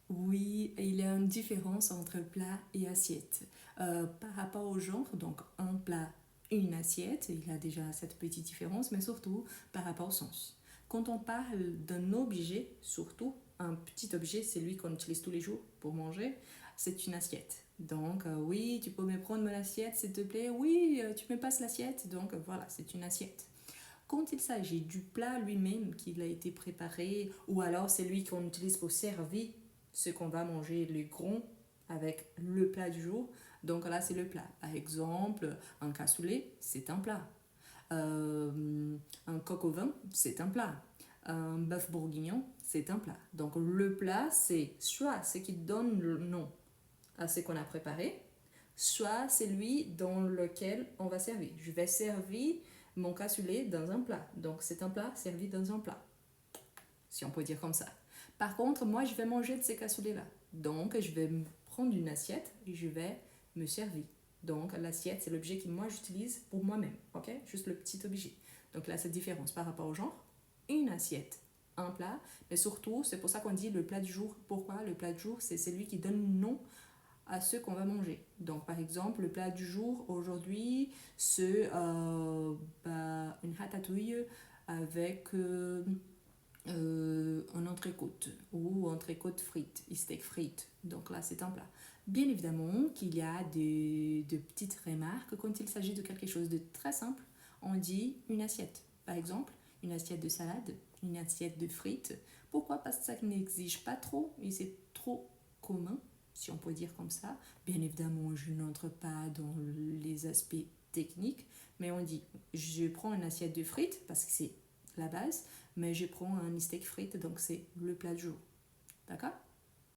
Oui, il y a une différence entre plat et assiette. Par rapport au genre, donc un plat, une assiette, il y a déjà cette petite différence, mais surtout par rapport au sens. Quand on parle d'un objet, surtout un petit objet, c'est lui qu'on utilise tous les jours pour manger, c'est une assiette. Donc oui, tu peux me prendre mon assiette s'il te plaît. Oui, tu me passes l'assiette. Donc voilà, c'est une assiette. Quand il s'agit du plat lui-même qui a été préparé, ou alors c'est lui qu'on utilise pour servir ce qu'on va manger, le gros, avec le plat du jour, donc là c'est le plat. Par exemple, un cassoulet, c'est un plat. Un coq au vin, c'est un plat. Un bœuf bourguignon, c'est un plat. Donc le plat, c'est soit ce qui donne le nom à ce qu'on a préparé, soit celui dans lequel on va servir. Je vais servir mon cassoulet dans un plat. Donc c'est un plat servi dans un plat, si on peut dire comme ça. Par contre, moi, je vais manger de ces cassoulets-là. Donc, je vais prendre une assiette et je vais me servir. Donc, l'assiette, c'est l'objet que moi, j'utilise pour moi-même. OK? Juste le petit objet. Donc là, cette différence par rapport au genre. Une assiette, un plat. Mais surtout, c'est pour ça qu'on dit le plat du jour. Pourquoi? Le plat du jour, c'est celui qui donne nom à ce qu'on va manger. Donc, par exemple, le plat du jour, aujourd'hui, c'est une ratatouille avec un entrecôte ou entrecôte frites, steak frites. Donc là, c'est un plat. Bien évidemment qu'il y a de petites remarques quand il s'agit de quelque chose de très simple. On dit une assiette. Par exemple, une assiette de salade, une assiette de frites. Pourquoi? Parce que ça n'exige pas trop et c'est trop commun, si on peut dire comme ça. Bien évidemment, je n'entre pas dans les aspects techniques, mais on dit je prends une assiette de frites parce que c'est la base, mais je prends un steak frites, donc c'est le plat du jour. D'accord?